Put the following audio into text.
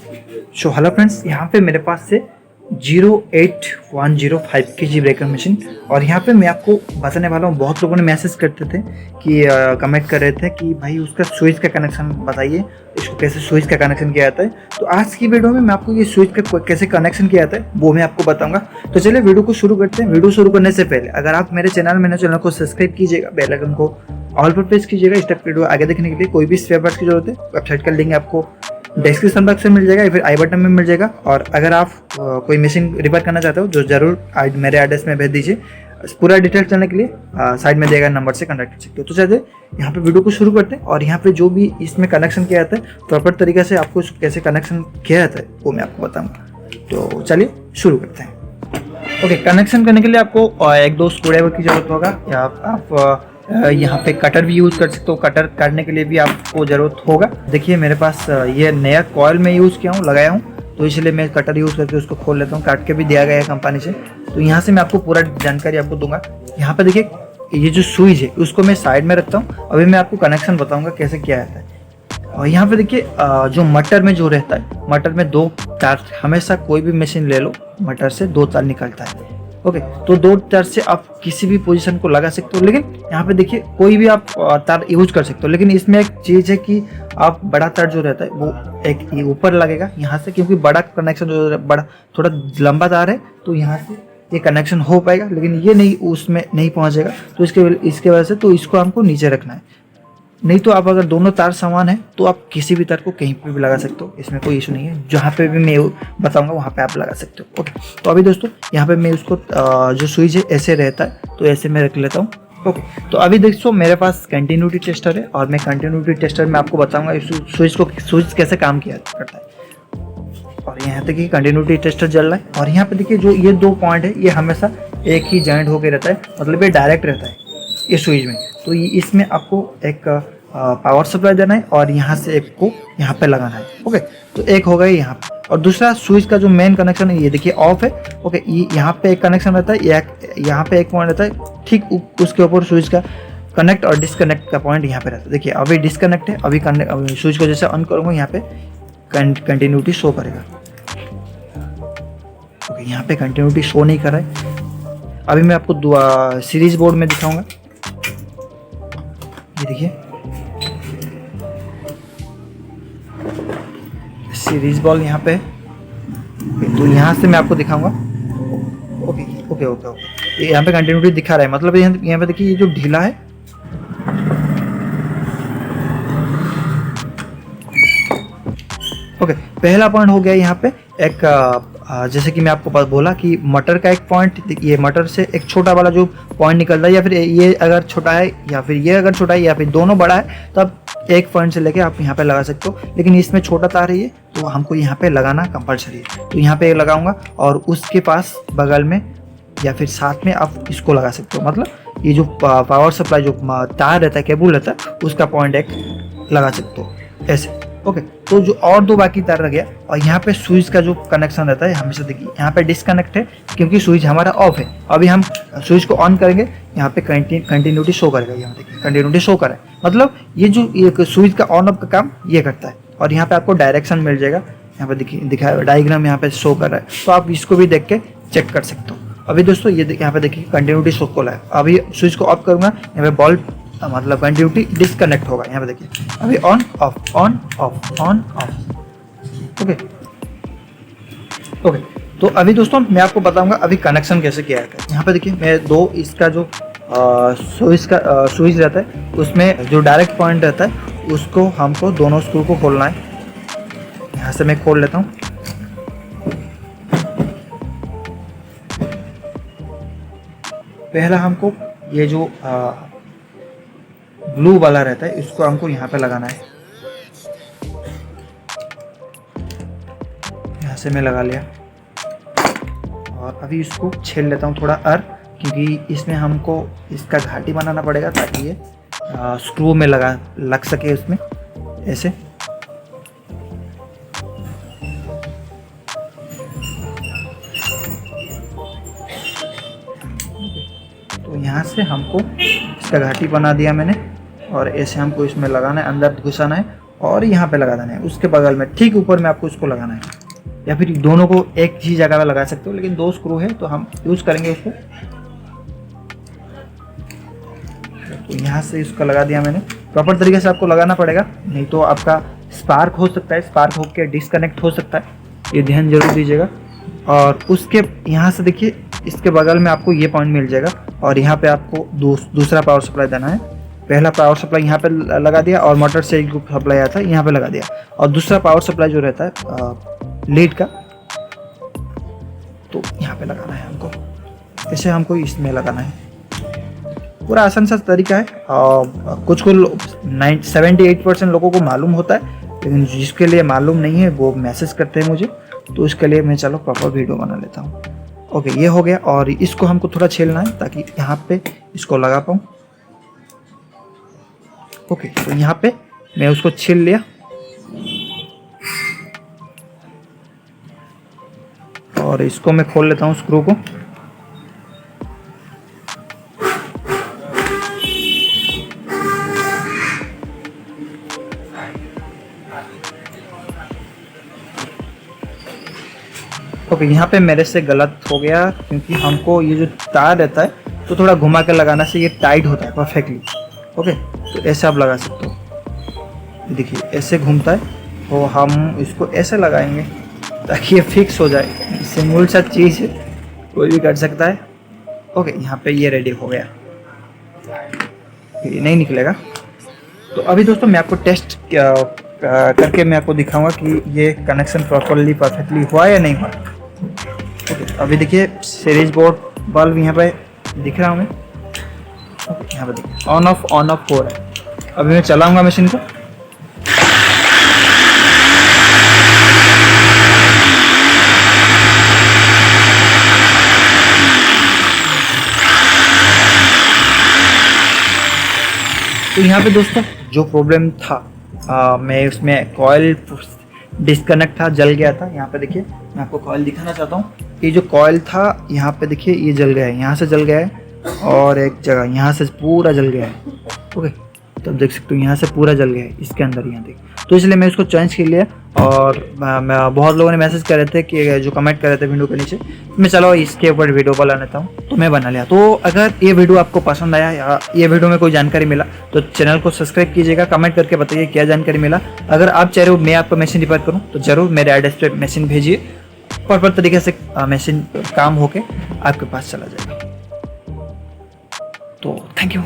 So hello friends, यहाँ पे मेरे पास से 08105 kg ब्रेकर मशीन, और यहाँ पे मैं आपको बताने वाला हूँ। बहुत लोगों ने मैसेज करते थे कि कमेंट कर रहे थे कि भाई उसका स्विच का कनेक्शन बताइए, इसको कैसे स्विच का कनेक्शन किया जाता है। तो आज की वीडियो में मैं आपको ये स्विच का कैसे कनेक्शन किया जाता है वो मैं आपको बताऊंगा। तो चलिए वीडियो को शुरू करते हैं। वीडियो शुरू करने से पहले अगर आप मेरे चैनल को सब्सक्राइब कीजिएगा, बेल आइकन को ऑल पर प्रेस कीजिएगा। इस टाइप वीडियो आगे देखने के लिए कोई भी स्पेयर पार्ट्स की जरूरत है, वेबसाइट का लिंक आपको डिस्क्रिप्शन बॉक्स में मिल जाएगा या फिर आई बटन में मिल जाएगा। और अगर आप कोई मशीन रिपेयर करना चाहते हो जो जरूर मेरे एड्रेस में भेज दीजिए। पूरा डिटेल जानने के लिए साइड में दिए गए नंबर से कॉन्टैक्ट कर सकते हो। तो चलिए यहाँ पे वीडियो को शुरू करते हैं, और यहाँ पे जो भी इसमें कनेक्शन किया जाता है प्रॉपर तरीके से आपको कैसे कनेक्शन किया जाता है वो मैं आपको बताऊँगा। तो चलिए शुरू करते हैं। ओके, कनेक्शन करने के लिए आपको एक दो स्क्रूड्राइवर की जरूरत होगा, या आप यहाँ पे कटर भी यूज़ कर सकते हो। कटर काटने के लिए भी आपको ज़रूरत होगा। देखिए मेरे पास ये नया कॉयल में यूज़ किया हूँ, लगाया हूँ, तो इसलिए मैं कटर यूज़ करके उसको खोल लेता हूँ। काट के भी दिया गया है कंपनी से। तो यहाँ से मैं आपको पूरा जानकारी आपको दूंगा। यहाँ पे देखिए ये जो स्विच है उसको मैं साइड में रखता हूँ। अभी मैं आपको कनेक्शन बताऊँगा कैसे किया जाता है। और यहाँ पे देखिए जो मटर में जो रहता है, मटर में दो तार, हमेशा कोई भी मशीन ले लो मटर से दो तार निकलता है। ओके, तो दो तार से आप किसी भी पोजीशन को लगा सकते हो, लेकिन यहाँ पे देखिए कोई भी आप तार यूज कर सकते हो। लेकिन इसमें एक चीज़ है कि आप बड़ा तार जो रहता है वो एक ऊपर लगेगा यहाँ से, क्योंकि बड़ा कनेक्शन जो बड़ा थोड़ा लंबा तार है तो यहाँ से ये कनेक्शन हो पाएगा, लेकिन ये नहीं उसमें नहीं पहुँचेगा। तो इसके वजह से तो इसको हमको नीचे रखना है। नहीं तो आप अगर दोनों तार समान है तो आप किसी भी तार को कहीं पे भी लगा सकते हो, इसमें कोई इशू नहीं है। जहाँ पे भी मैं बताऊंगा वहाँ पे आप लगा सकते हो। ओके, तो अभी दोस्तों यहाँ पे मैं उसको जो स्विच है ऐसे रहता है तो ऐसे मैं रख लेता हूँ। ओके, तो अभी दोस्तों मेरे पास कंटिन्यूटी टेस्टर है, और मैं कंटिन्यूटी टेस्टर में आपको बताऊँगा इस स्विच कैसे काम किया करता है। और यहाँ देखिए कंटिन्यूटी टेस्टर जल रहा है, और यहाँ पे देखिए जो ये दो पॉइंट है ये हमेशा एक ही जॉइंट होकर रहता है, मतलब ये डायरेक्ट रहता है ये स्विच में। तो ये इसमें आपको एक पावर सप्लाई देना है, और यहाँ से एक को यहाँ पे लगाना है। ओके, तो एक हो गया यहाँ पे, और दूसरा स्विच का जो मेन कनेक्शन है ये देखिए ऑफ है। ओके, यहाँ पे एक कनेक्शन रहता है, यहाँ पे एक पॉइंट रहता है, ठीक उसके ऊपर स्विच का कनेक्ट और डिसकनेक्ट का पॉइंट यहाँ पे रहता है। देखिए अभी डिसकनेक्ट है, अभी स्विच को जैसे ऑन करूँगा यहाँ पे कंटिन्यूटी शो करेगा। ओके, यहाँ पे कंटिन्यूटी शो नहीं कर रहा है। अभी मैं आपको सीरीज बोर्ड में दिखाऊंगा। ये देखिए सीरीज बॉल यहाँ पे, तो यहाँ से मैं आपको दिखाऊंगा। ओके ओके ओके ओके, यहाँ पे कंटिन्यूटी दिखा रहा है, मतलब यहाँ पे देखिए ये जो ढीला है, ओके, पहला पॉइंट हो गया यहाँ पे एक जैसे कि मैं आपको बोला कि मटर का एक पॉइंट, ये मटर से एक छोटा वाला जो पॉइंट निकलता है, या फिर ये अगर छोटा है या फिर ये अगर छोटा है या फिर दोनों बड़ा है, तो आप एक पॉइंट से लेके आप यहाँ पे लगा सकते हो। लेकिन इसमें छोटा तार है ये, तो हमको यहाँ पे लगाना कंपलसरी है। तो यहाँ पे लगाऊंगा, और उसके पास बगल में या फिर साथ में आप इसको लगा सकते हो। मतलब ये जो पावर सप्लाई जो तार रहता है, केबल रहता है, उसका पॉइंट एक लगा सकते हो ऐसे। ओके, तो जो और दो बाकी तार रह गया, और यहाँ पे स्विच का जो कनेक्शन रहता है हमेशा देखिए यहाँ पे डिसकनेक्ट है, क्योंकि स्विच हमारा ऑफ है। अभी हम स्विच को ऑन करेंगे, यहाँ पे कंटिन्यूटी शो करेगा। यहाँ देखिए कंटिन्यूटी शो करे, मतलब ये जो स्विच का ऑन ऑफ का काम ये करता है। और यहाँ पे आपको डायरेक्शन मिल जाएगा, यहाँ पे देखिए दिखाया डायग्राम यहाँ पे शो कर रहा है, तो आप इसको भी देख के चेक कर सकते हो। अभी दोस्तों ये यहाँ पे देखिए कंटिन्यूटी शो को है। अभी स्विच को ऑफ करूँगा, यहाँ पे बल्ब मतलब कंटिन्यूटी डिस्कनेक्ट होगा। यहाँ पे देखिए अभी on off on off on off. Okay okay, तो अभी दोस्तों मैं आपको बताऊंगा अभी कनेक्शन कैसे किया जाता है। यहाँ पे देखिए मैं दो इसका जो स्विच रहता है उसमें जो डायरेक्ट पॉइंट रहता है उसको हमको दोनों स्क्रू को खोलना है। यहाँ से मैं खोल लेता हूँ। पहला हमको ये जो ब्लू वाला रहता है इसको हमको यहाँ पे लगाना है। यहाँ से मैं लगा लिया, और अभी इसको छेल लेता हूँ थोड़ा क्योंकि इसमें हमको इसका घाटी बनाना पड़ेगा ताकि ये स्क्रू में लग सके उसमें ऐसे। तो यहाँ से हमको इसका घाटी बना दिया मैंने, और ऐसे हमको इसमें लगाना है, अंदर घुसाना है, और यहाँ पे लगा देना है। उसके बगल में ठीक ऊपर में आपको इसको लगाना है, या फिर दोनों को एक ही जगह पे लगा सकते हो, लेकिन 2 स्क्रू है तो हम यूज़ करेंगे उसको। तो यहाँ से इसको लगा दिया मैंने। प्रॉपर तरीके से आपको लगाना पड़ेगा, नहीं तो आपका स्पार्क हो सकता है, स्पार्क होकर डिस्कनेक्ट हो सकता है, ये ध्यान जरूर दीजिएगा। और उसके यहाँ से देखिए इसके बगल में आपको ये पॉइंट मिल जाएगा, और यहाँ पे आपको दूसरा पावर सप्लाई देना है। पहला पावर सप्लाई यहाँ पे लगा दिया, और मोटर से एक सप्लाई आया था यहाँ पे लगा दिया, और दूसरा पावर सप्लाई जो रहता है लीड का, तो यहाँ पे लगाना है हमको। ऐसे हमको इसमें लगाना है। पूरा आसान सा तरीका है, कुछ को 78% लोगों को मालूम होता है, लेकिन जिसके लिए मालूम नहीं है वो मैसेज करते हैं मुझे, तो इसके लिए मैं चलो प्रॉपर वीडियो बना लेता हूँ। ओके, ये हो गया, और इसको हमको थोड़ा छीलना है ताकि यहाँ पे इसको लगा पाऊँ। ओके, तो यहाँ पे मैं उसको छील लिया, और इसको मैं खोल लेता हूँ स्क्रू को। ओके, यहाँ पे मेरे से गलत हो गया, क्योंकि हमको ये जो तार रहता है तो थोड़ा घुमा कर लगाना से ये टाइट होता है परफेक्टली। ओके, तो ऐसे आप लगा सकते हो, देखिए ऐसे घूमता है, तो हम इसको ऐसे लगाएंगे ताकि ये फिक्स हो जाए। सिंपल सा चीज़ है, कोई भी कर सकता है। ओके, यहाँ पे ये रेडी हो गया, ये नहीं निकलेगा। तो अभी दोस्तों मैं आपको टेस्ट करके मैं आपको दिखाऊंगा कि ये कनेक्शन प्रॉपरली परफेक्टली हुआ या नहीं हुआ। ओके, अभी देखिए सीरीज बोर्ड बल्ब यहाँ पे दिख रहा हूँ मैं। ओके, यहाँ पे देखिए ऑन ऑफ हो रहा है। अभी मैं चलाऊंगा मशीन को। तो यहाँ पे दोस्तों जो प्रॉब्लम था, मैं उसमें कॉइल डिस्कनेक्ट था, जल गया था। यहाँ पे देखिए मैं आपको कॉइल दिखाना चाहता हूँ। ये जो कॉइल था यहाँ पे देखिए ये जल गया है, यहाँ से जल गया है, और एक जगह यहाँ से पूरा जल गया है। ओके, तो आप देख सकते हो यहाँ से पूरा जल गया है इसके अंदर, यहाँ देखिए। तो इसलिए मैं इसको चेंज कर लिया, और बहुत लोगों ने मैसेज कर रहे थे कि जो कमेंट कर रहे थे वीडियो के नीचे, मैं चलो इसके ऊपर वीडियो बना लेता हूँ, तो मैं बना लिया। तो अगर ये वीडियो आपको पसंद आया या ये वीडियो में कोई जानकारी मिला तो चैनल को सब्सक्राइब कीजिएगा, कमेंट करके बताइए क्या जानकारी मिला। अगर आप चाह रहे हो मैं आपको मशीन रिपेयर करूँ तो ज़रूर मेरे एड्रेस पे मशीन भेजिए, प्रॉपर तरीके से मशीन काम होके आपके पास चला जाएगा। तो थैंक यू।